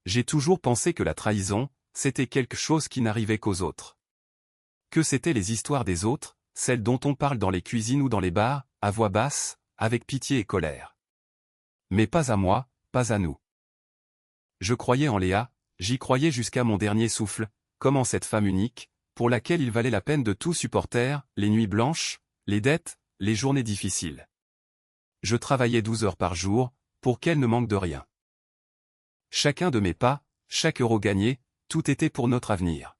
J'ai toujours pensé que la trahison, c'était quelque chose qui n'arrivait qu'aux autres. Que c'étaient les histoires des autres, celles dont on parle dans les cuisines ou dans les bars, à voix basse, avec pitié et colère. Mais pas à moi, pas à nous. Je croyais en Léa, j'y croyais jusqu'à mon dernier souffle, comme en cette femme unique, pour laquelle il valait la peine de tout supporter, les nuits blanches, les dettes, les journées difficiles. Je travaillais 12 heures par jour, pour qu'elle ne manque de rien. Chacun de mes pas, chaque euro gagné, tout était pour notre avenir.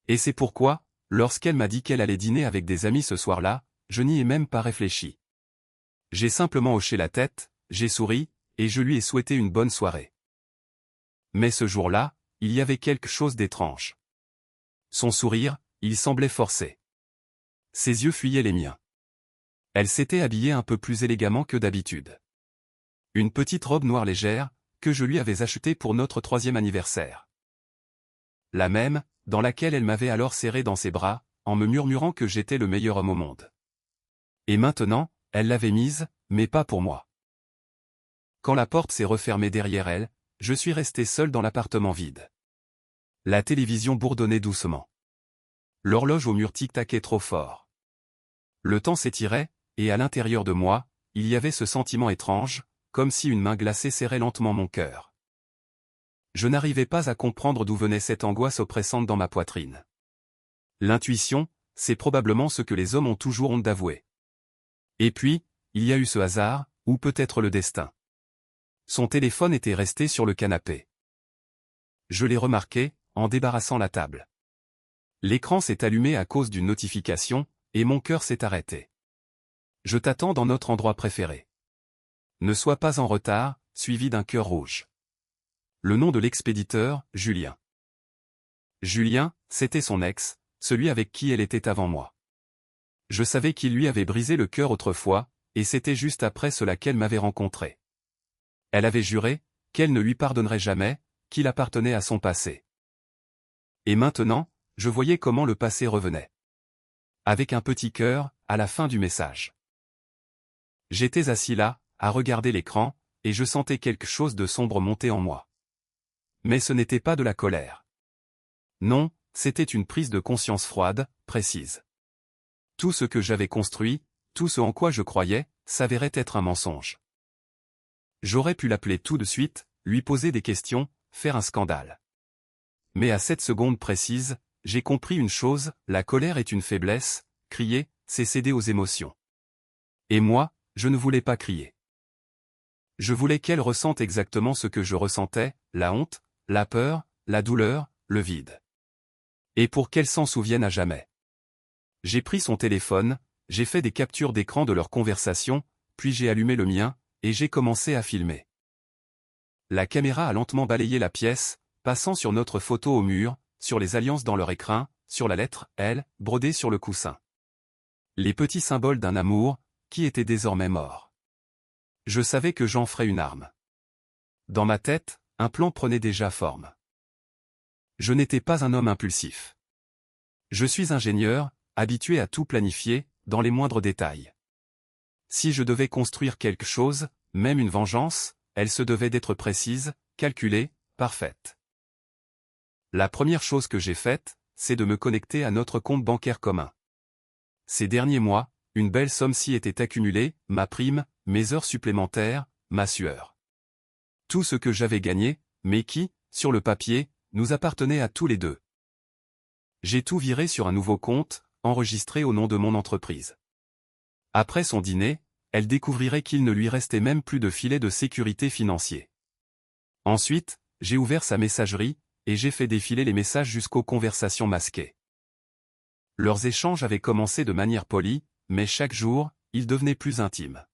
Et c'est pourquoi, lorsqu'elle m'a dit qu'elle allait dîner avec des amis ce soir-là, je n'y ai même pas réfléchi. J'ai simplement hoché la tête, j'ai souri, et je lui ai souhaité une bonne soirée. Mais ce jour-là, il y avait quelque chose d'étrange. Son sourire, il semblait forcé. Ses yeux fuyaient les miens. Elle s'était habillée un peu plus élégamment que d'habitude. Une petite robe noire légère, que je lui avais achetée pour notre 3e anniversaire. La même, dans laquelle elle m'avait alors serré dans ses bras, en me murmurant que j'étais le meilleur homme au monde. Et maintenant, elle l'avait mise, mais pas pour moi. Quand la porte s'est refermée derrière elle, je suis resté seul dans l'appartement vide. La télévision bourdonnait doucement. L'horloge au mur tic-taquait trop fort. Le temps s'étirait, et à l'intérieur de moi, il y avait ce sentiment étrange, comme si une main glacée serrait lentement mon cœur. Je n'arrivais pas à comprendre d'où venait cette angoisse oppressante dans ma poitrine. L'intuition, c'est probablement ce que les hommes ont toujours honte d'avouer. Et puis, il y a eu ce hasard, ou peut-être le destin. Son téléphone était resté sur le canapé. Je l'ai remarqué, en débarrassant la table. L'écran s'est allumé à cause d'une notification, et mon cœur s'est arrêté. Je t'attends dans notre endroit préféré. Ne sois pas en retard, suivi d'un cœur rouge. Le nom de l'expéditeur, Julien. Julien, c'était son ex, celui avec qui elle était avant moi. Je savais qu'il lui avait brisé le cœur autrefois, et c'était juste après cela qu'elle m'avait rencontré. Elle avait juré, qu'elle ne lui pardonnerait jamais, qu'il appartenait à son passé. Et maintenant, je voyais comment le passé revenait. Avec un petit cœur, à la fin du message. J'étais assis là, à regarder l'écran, et je sentais quelque chose de sombre monter en moi. Mais ce n'était pas de la colère. Non, c'était une prise de conscience froide, précise. Tout ce que j'avais construit, tout ce en quoi je croyais, s'avérait être un mensonge. J'aurais pu l'appeler tout de suite, lui poser des questions, faire un scandale. Mais à cette seconde précise, j'ai compris une chose, la colère est une faiblesse, crier, c'est céder aux émotions. Et moi, je ne voulais pas crier. Je voulais qu'elle ressente exactement ce que je ressentais, la honte, la peur, la douleur, le vide. Et pour qu'elle s'en souvienne à jamais. J'ai pris son téléphone, j'ai fait des captures d'écran de leur conversation, puis j'ai allumé le mien, et j'ai commencé à filmer. La caméra a lentement balayé la pièce, passant sur notre photo au mur, sur les alliances dans leur écrin, sur la lettre L, brodée sur le coussin. Les petits symboles d'un amour, qui était désormais mort. Je savais que j'en ferais une arme. Dans ma tête, un plan prenait déjà forme. Je n'étais pas un homme impulsif. Je suis ingénieur, habitué à tout planifier, dans les moindres détails. Si je devais construire quelque chose, même une vengeance, elle se devait d'être précise, calculée, parfaite. La première chose que j'ai faite, c'est de me connecter à notre compte bancaire commun. Ces derniers mois, une belle somme s'y était accumulée, ma prime, mes heures supplémentaires, ma sueur. Tout ce que j'avais gagné, mais qui, sur le papier, nous appartenait à tous les deux. J'ai tout viré sur un nouveau compte, enregistré au nom de mon entreprise. Après son dîner, elle découvrirait qu'il ne lui restait même plus de filet de sécurité financier. Ensuite, j'ai ouvert sa messagerie, et j'ai fait défiler les messages jusqu'aux conversations masquées. Leurs échanges avaient commencé de manière polie, mais chaque jour, ils devenaient plus intimes.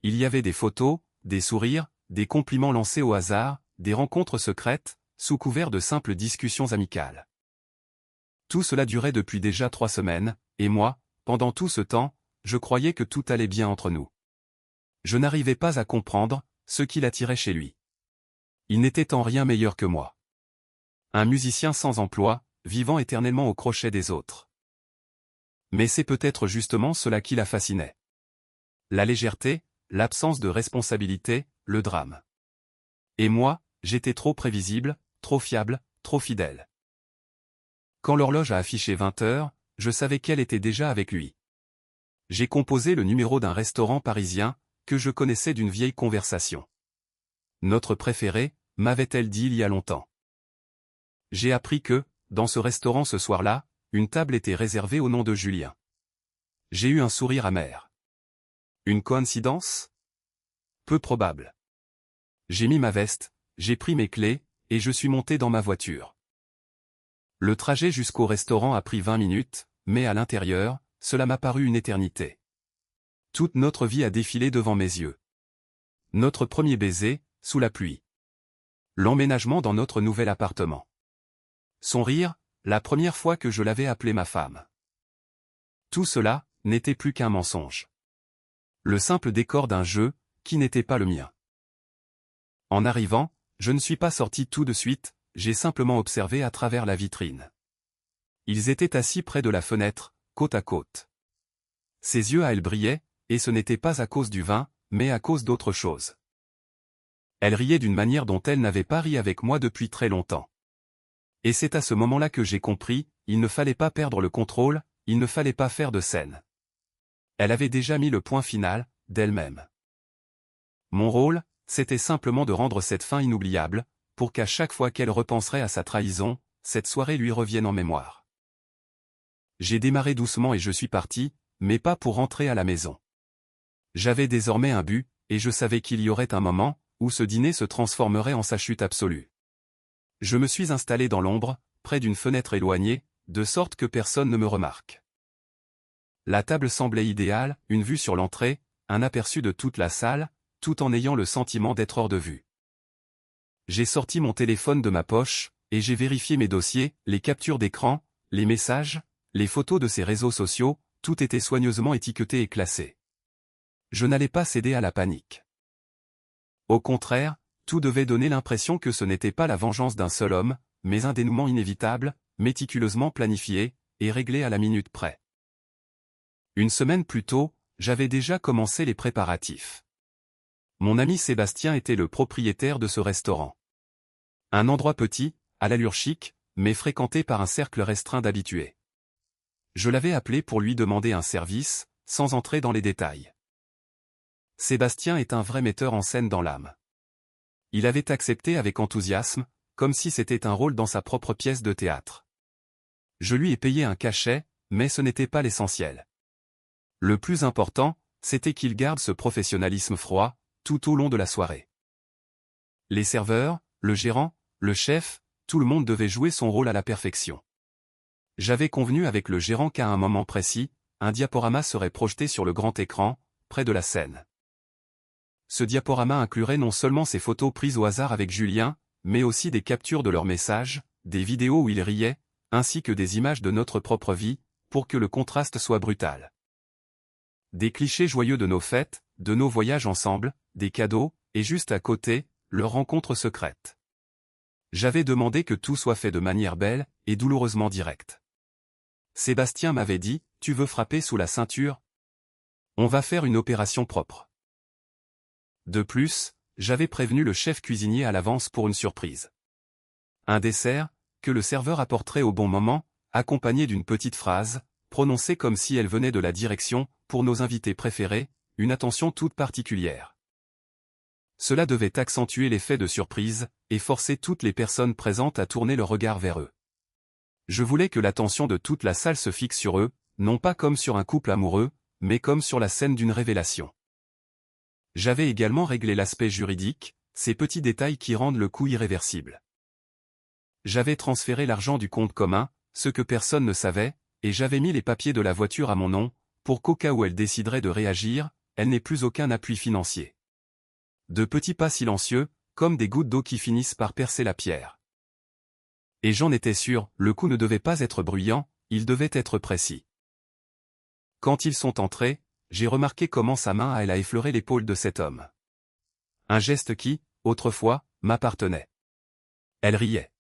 Il y avait des photos, des sourires, des compliments lancés au hasard, des rencontres secrètes, sous couvert de simples discussions amicales. Tout cela durait depuis déjà 3 semaines, et moi, pendant tout ce temps, je croyais que tout allait bien entre nous. Je n'arrivais pas à comprendre ce qui l'attirait chez lui. Il n'était en rien meilleur que moi. Un musicien sans emploi, vivant éternellement au crochet des autres. Mais c'est peut-être justement cela qui la fascinait. La légèreté, l'absence de responsabilité, le drame. Et moi, j'étais trop prévisible, trop fiable, trop fidèle. Quand l'horloge a affiché 20 heures, je savais qu'elle était déjà avec lui. J'ai composé le numéro d'un restaurant parisien, que je connaissais d'une vieille conversation. Notre préférée, m'avait-elle dit il y a longtemps. J'ai appris que, dans ce restaurant ce soir-là, une table était réservée au nom de Julien. J'ai eu un sourire amer. Une coïncidence? Peu probable. J'ai mis ma veste, j'ai pris mes clés, et je suis monté dans ma voiture. Le trajet jusqu'au restaurant a pris 20 minutes, mais à l'intérieur, cela m'a paru une éternité. Toute notre vie a défilé devant mes yeux. Notre premier baiser, sous la pluie. L'emménagement dans notre nouvel appartement. Son rire, la première fois que je l'avais appelée ma femme. Tout cela, n'était plus qu'un mensonge. Le simple décor d'un jeu, qui n'était pas le mien. En arrivant, je ne suis pas sorti tout de suite, j'ai simplement observé à travers la vitrine. Ils étaient assis près de la fenêtre, côte à côte. Ses yeux à elle brillaient, et ce n'était pas à cause du vin, mais à cause d'autre chose. Elle riait d'une manière dont elle n'avait pas ri avec moi depuis très longtemps. Et c'est à ce moment-là que j'ai compris, il ne fallait pas perdre le contrôle, il ne fallait pas faire de scène. Elle avait déjà mis le point final, d'elle-même. Mon rôle, c'était simplement de rendre cette fin inoubliable, pour qu'à chaque fois qu'elle repenserait à sa trahison, cette soirée lui revienne en mémoire. J'ai démarré doucement et je suis parti, mais pas pour rentrer à la maison. J'avais désormais un but, et je savais qu'il y aurait un moment, où ce dîner se transformerait en sa chute absolue. Je me suis installé dans l'ombre, près d'une fenêtre éloignée, de sorte que personne ne me remarque. La table semblait idéale, une vue sur l'entrée, un aperçu de toute la salle, tout en ayant le sentiment d'être hors de vue. J'ai sorti mon téléphone de ma poche, et j'ai vérifié mes dossiers, les captures d'écran, les messages, les photos de ses réseaux sociaux, tout était soigneusement étiqueté et classé. Je n'allais pas céder à la panique. Au contraire, tout devait donner l'impression que ce n'était pas la vengeance d'un seul homme, mais un dénouement inévitable, méticuleusement planifié, et réglé à la minute près. Une semaine plus tôt, j'avais déjà commencé les préparatifs. Mon ami Sébastien était le propriétaire de ce restaurant. Un endroit petit, à l'allure chic, mais fréquenté par un cercle restreint d'habitués. Je l'avais appelé pour lui demander un service, sans entrer dans les détails. Sébastien est un vrai metteur en scène dans l'âme. Il avait accepté avec enthousiasme, comme si c'était un rôle dans sa propre pièce de théâtre. Je lui ai payé un cachet, mais ce n'était pas l'essentiel. Le plus important, c'était qu'il garde ce professionnalisme froid, tout au long de la soirée. Les serveurs, le gérant, le chef, tout le monde devait jouer son rôle à la perfection. J'avais convenu avec le gérant qu'à un moment précis, un diaporama serait projeté sur le grand écran, près de la scène. Ce diaporama inclurait non seulement ces photos prises au hasard avec Julien, mais aussi des captures de leurs messages, des vidéos où ils riaient, ainsi que des images de notre propre vie, pour que le contraste soit brutal. Des clichés joyeux de nos fêtes, de nos voyages ensemble, des cadeaux, et juste à côté, leur rencontre secrète. J'avais demandé que tout soit fait de manière belle, et douloureusement directe. Sébastien m'avait dit, « Tu veux frapper sous la ceinture? On va faire une opération propre. » De plus, j'avais prévenu le chef cuisinier à l'avance pour une surprise. Un dessert, que le serveur apporterait au bon moment, accompagné d'une petite phrase, prononcée comme si elle venait de la direction, pour nos invités préférés, une attention toute particulière. Cela devait accentuer l'effet de surprise, et forcer toutes les personnes présentes à tourner leur regard vers eux. Je voulais que l'attention de toute la salle se fixe sur eux, non pas comme sur un couple amoureux, mais comme sur la scène d'une révélation. J'avais également réglé l'aspect juridique, ces petits détails qui rendent le coup irréversible. J'avais transféré l'argent du compte commun, ce que personne ne savait, et j'avais mis les papiers de la voiture à mon nom, pour qu'au cas où elle déciderait de réagir, elle n'ait plus aucun appui financier. De petits pas silencieux, comme des gouttes d'eau qui finissent par percer la pierre. Et j'en étais sûr, le coup ne devait pas être bruyant, il devait être précis. Quand ils sont entrés, j'ai remarqué comment sa main à elle a effleuré l'épaule de cet homme. Un geste qui, autrefois, m'appartenait. Elle riait.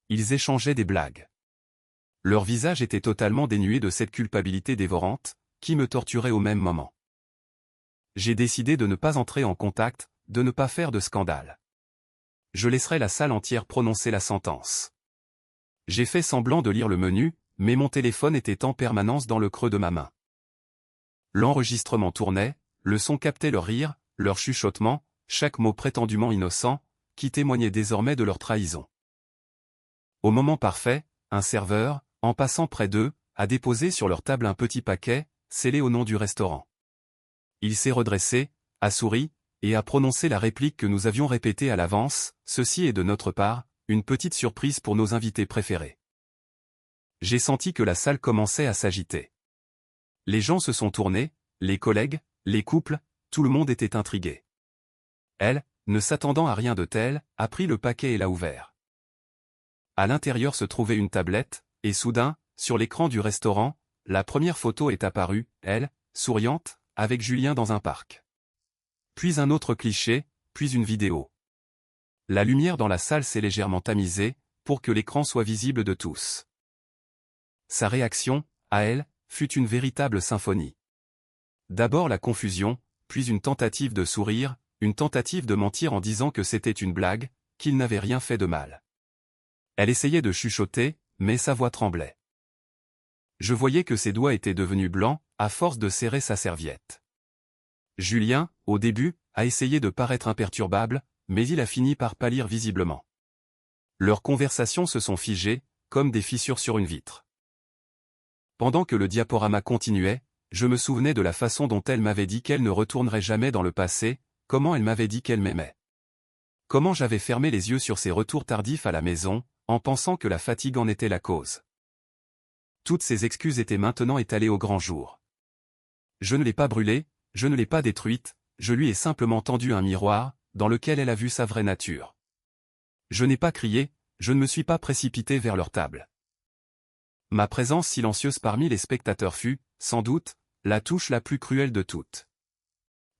Ils échangeaient des blagues. Leur visage était totalement dénué de cette culpabilité dévorante, qui me torturait au même moment. J'ai décidé de ne pas entrer en contact, de ne pas faire de scandale. je laisserai la salle entière prononcer la sentence. J'ai fait semblant de lire le menu, mais mon téléphone était en permanence dans le creux de ma main. L'enregistrement tournait, le son captait leur rire, leur chuchotement, chaque mot prétendument innocent, qui témoignait désormais de leur trahison. Au moment parfait, un serveur, en passant près d'eux, a déposé sur leur table un petit paquet, scellé au nom du restaurant. Il s'est redressé, a souri, et a prononcé la réplique que nous avions répétée à l'avance, ceci est de notre part, une petite surprise pour nos invités préférés. J'ai senti que la salle commençait à s'agiter. Les gens se sont tournés, les collègues, les couples, tout le monde était intrigué. Elle, ne s'attendant à rien de tel, a pris le paquet et l'a ouvert. À l'intérieur se trouvait une tablette, et soudain, sur l'écran du restaurant, la première photo est apparue, elle, souriante, avec Julien dans un parc. Puis un autre cliché, puis une vidéo. La lumière dans la salle s'est légèrement tamisée, pour que l'écran soit visible de tous. Sa réaction, à elle, fut une véritable symphonie. D'abord la confusion, puis une tentative de sourire, une tentative de mentir en disant que c'était une blague, qu'il n'avait rien fait de mal. Elle essayait de chuchoter, mais sa voix tremblait. Je voyais que ses doigts étaient devenus blancs, à force de serrer sa serviette. Julien, au début, a essayé de paraître imperturbable, mais il a fini par pâlir visiblement. Leurs conversations se sont figées, comme des fissures sur une vitre. Pendant que le diaporama continuait, je me souvenais de la façon dont elle m'avait dit qu'elle ne retournerait jamais dans le passé, comment elle m'avait dit qu'elle m'aimait. Comment j'avais fermé les yeux sur ses retours tardifs à la maison, en pensant que la fatigue en était la cause. Toutes ces excuses étaient maintenant étalées au grand jour. Je ne l'ai pas brûlée, je ne l'ai pas détruite, je lui ai simplement tendu un miroir, dans lequel elle a vu sa vraie nature. Je n'ai pas crié, je ne me suis pas précipité vers leur table. Ma présence silencieuse parmi les spectateurs fut, sans doute, la touche la plus cruelle de toutes.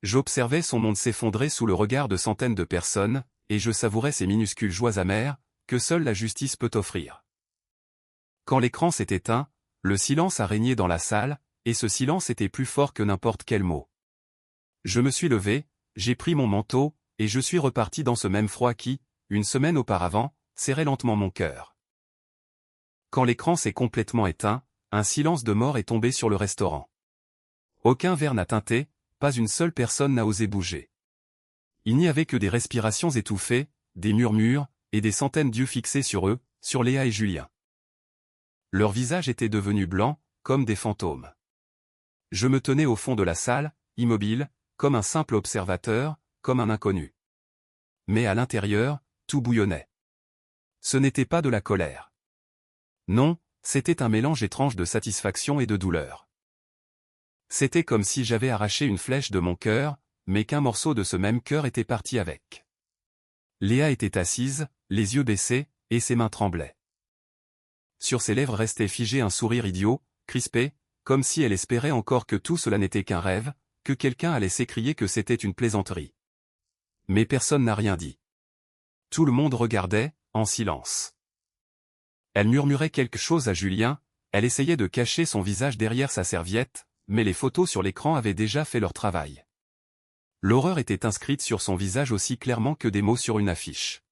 J'observais son monde s'effondrer sous le regard de centaines de personnes, et je savourais ces minuscules joies amères, que seule la justice peut offrir. Quand l'écran s'est éteint, le silence a régné dans la salle, et ce silence était plus fort que n'importe quel mot. Je me suis levé, j'ai pris mon manteau, et je suis reparti dans ce même froid qui, une semaine auparavant, serrait lentement mon cœur. Quand l'écran s'est complètement éteint, un silence de mort est tombé sur le restaurant. Aucun verre n'a tinté, pas une seule personne n'a osé bouger. Il n'y avait que des respirations étouffées, des murmures, et des centaines d'yeux fixés sur eux, sur Léa et Julien. Leurs visages étaient devenus blancs, comme des fantômes. Je me tenais au fond de la salle, immobile, comme un simple observateur, comme un inconnu. Mais à l'intérieur, tout bouillonnait. Ce n'était pas de la colère. Non, c'était un mélange étrange de satisfaction et de douleur. C'était comme si j'avais arraché une flèche de mon cœur, mais qu'un morceau de ce même cœur était parti avec. Léa était assise, les yeux baissés, et ses mains tremblaient. Sur ses lèvres restait figé un sourire idiot, crispé, comme si elle espérait encore que tout cela n'était qu'un rêve, que quelqu'un allait s'écrier que c'était une plaisanterie. Mais personne n'a rien dit. Tout le monde regardait, en silence. Elle murmurait quelque chose à Julien, elle essayait de cacher son visage derrière sa serviette, mais les photos sur l'écran avaient déjà fait leur travail. L'horreur était inscrite sur son visage aussi clairement que des mots sur une affiche.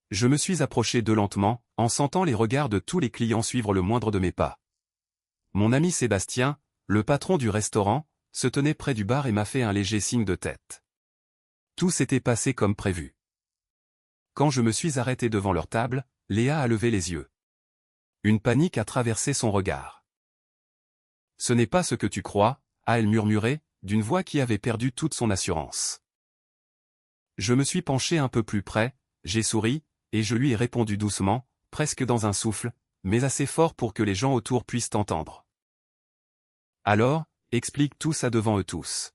Je me suis approché d'eux lentement, en sentant les regards de tous les clients suivre le moindre de mes pas. Mon ami Sébastien, le patron du restaurant, se tenait près du bar et m'a fait un léger signe de tête. Tout s'était passé comme prévu. Quand je me suis arrêté devant leur table, Léa a levé les yeux. Une panique a traversé son regard. « Ce n'est pas ce que tu crois », a-elle murmuré, d'une voix qui avait perdu toute son assurance. Je me suis penché un peu plus près, j'ai souri, et je lui ai répondu doucement, presque dans un souffle, mais assez fort pour que les gens autour puissent entendre. « Alors, explique tout ça devant eux tous. »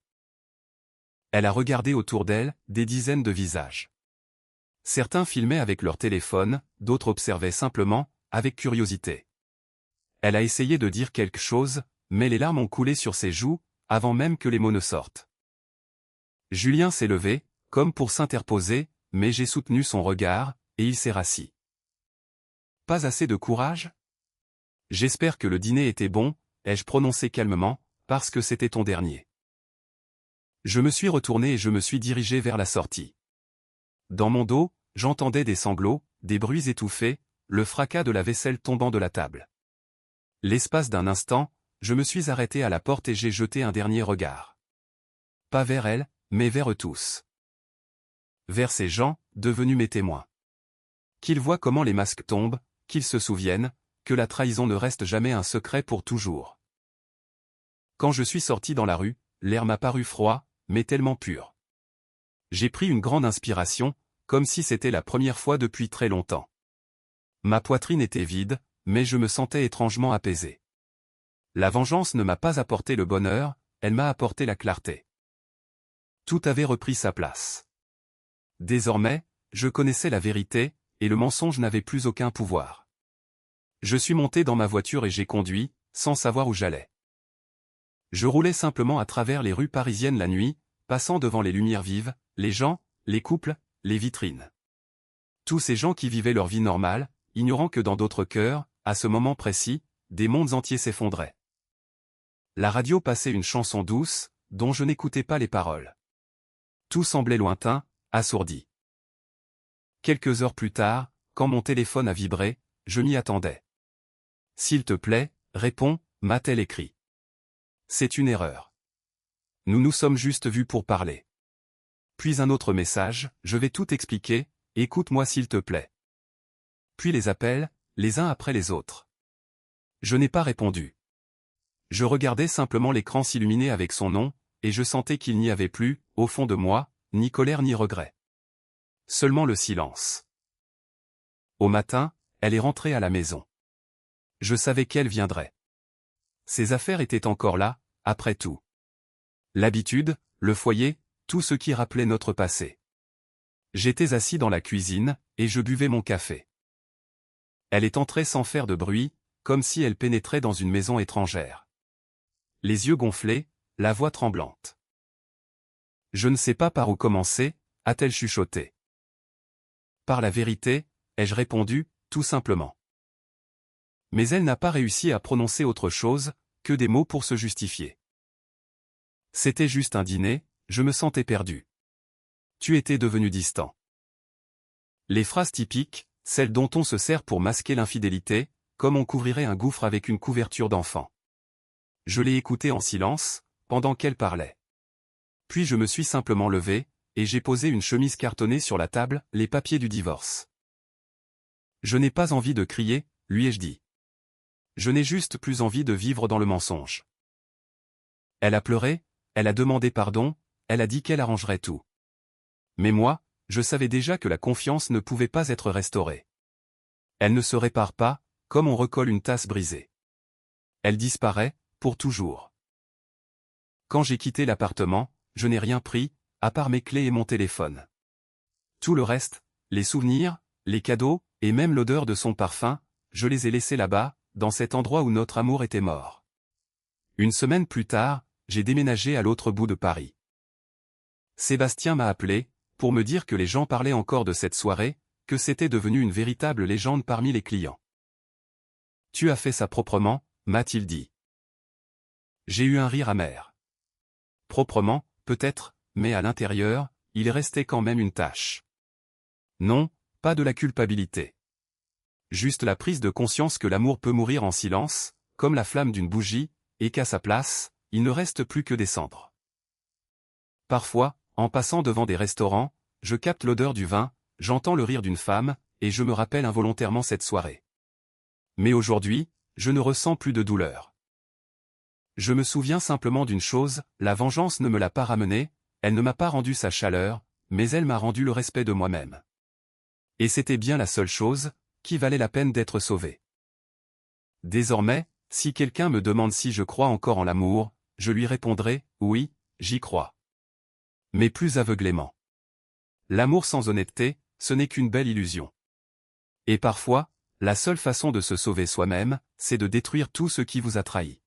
Elle a regardé autour d'elle, des dizaines de visages. Certains filmaient avec leur téléphone, d'autres observaient simplement, avec curiosité. Elle a essayé de dire quelque chose, mais les larmes ont coulé sur ses joues, avant même que les mots ne sortent. Julien s'est levé, comme pour s'interposer, mais j'ai soutenu son regard, et il s'est rassis. Pas assez de courage ? J'espère que le dîner était bon, ai-je prononcé calmement, parce que c'était ton dernier. Je me suis retourné et je me suis dirigé vers la sortie. Dans mon dos, j'entendais des sanglots, des bruits étouffés, le fracas de la vaisselle tombant de la table. L'espace d'un instant, je me suis arrêté à la porte et j'ai jeté un dernier regard. Pas vers elle, mais vers eux tous. Vers ces gens, devenus mes témoins. Qu'ils voient comment les masques tombent, qu'ils se souviennent, que la trahison ne reste jamais un secret pour toujours. Quand je suis sorti dans la rue, l'air m'a paru froid, mais tellement pur. J'ai pris une grande inspiration, comme si c'était la première fois depuis très longtemps. Ma poitrine était vide, mais je me sentais étrangement apaisé. La vengeance ne m'a pas apporté le bonheur, elle m'a apporté la clarté. Tout avait repris sa place. Désormais, je connaissais la vérité, et le mensonge n'avait plus aucun pouvoir. Je suis monté dans ma voiture et j'ai conduit, sans savoir où j'allais. Je roulais simplement à travers les rues parisiennes la nuit, passant devant les lumières vives, les gens, les couples, les vitrines. Tous ces gens qui vivaient leur vie normale, ignorant que dans d'autres cœurs, à ce moment précis, des mondes entiers s'effondraient. La radio passait une chanson douce, dont je n'écoutais pas les paroles. Tout semblait lointain, assourdi. Quelques heures plus tard, quand mon téléphone a vibré, je m'y attendais. « S'il te plaît, réponds », m'a-t-elle écrit. C'est une erreur. Nous nous sommes juste vus pour parler. Puis un autre message, je vais tout expliquer, écoute-moi s'il te plaît. Puis les appels, les uns après les autres. Je n'ai pas répondu. Je regardais simplement l'écran s'illuminer avec son nom, et je sentais qu'il n'y avait plus, au fond de moi, ni colère ni regret. Seulement le silence. Au matin, elle est rentrée à la maison. Je savais qu'elle viendrait. Ses affaires étaient encore là, après tout. L'habitude, le foyer, tout ce qui rappelait notre passé. J'étais assis dans la cuisine, et je buvais mon café. Elle est entrée sans faire de bruit, comme si elle pénétrait dans une maison étrangère. Les yeux gonflés, la voix tremblante. Je ne sais pas par où commencer, a-t-elle chuchoté. Par la vérité, ai-je répondu, tout simplement. Mais elle n'a pas réussi à prononcer autre chose, que des mots pour se justifier. C'était juste un dîner, je me sentais perdu. Tu étais devenu distant. Les phrases typiques, celles dont on se sert pour masquer l'infidélité, comme on couvrirait un gouffre avec une couverture d'enfant. Je l'ai écoutée en silence, pendant qu'elle parlait. Puis je me suis simplement levé, et j'ai posé une chemise cartonnée sur la table, les papiers du divorce. Je n'ai pas envie de crier, lui ai-je dit. Je n'ai juste plus envie de vivre dans le mensonge. Elle a pleuré, elle a demandé pardon, elle a dit qu'elle arrangerait tout. Mais moi, je savais déjà que la confiance ne pouvait pas être restaurée. Elle ne se répare pas, comme on recolle une tasse brisée. Elle disparaît, pour toujours. Quand j'ai quitté l'appartement, je n'ai rien pris, à part mes clés et mon téléphone. Tout le reste, les souvenirs, les cadeaux, et même l'odeur de son parfum, je les ai laissés là-bas, dans cet endroit où notre amour était mort. Une semaine plus tard, j'ai déménagé à l'autre bout de Paris. Sébastien m'a appelé, pour me dire que les gens parlaient encore de cette soirée, que c'était devenu une véritable légende parmi les clients. Tu as fait ça proprement, m'a-t-il dit. J'ai eu un rire amer. Proprement, peut-être, mais à l'intérieur, il restait quand même une tache. Non, pas de la culpabilité. Juste la prise de conscience que l'amour peut mourir en silence, comme la flamme d'une bougie, et qu'à sa place, il ne reste plus que des cendres. Parfois, en passant devant des restaurants, je capte l'odeur du vin, j'entends le rire d'une femme, et je me rappelle involontairement cette soirée. Mais aujourd'hui, je ne ressens plus de douleur. Je me souviens simplement d'une chose, la vengeance ne me l'a pas ramenée, elle ne m'a pas rendu sa chaleur, mais elle m'a rendu le respect de moi-même. Et c'était bien la seule chose, qui valait la peine d'être sauvée. Désormais, si quelqu'un me demande si je crois encore en l'amour, je lui répondrai, oui, j'y crois. Mais plus aveuglément. L'amour sans honnêteté, ce n'est qu'une belle illusion. Et parfois, la seule façon de se sauver soi-même, c'est de détruire tout ce qui vous a trahi.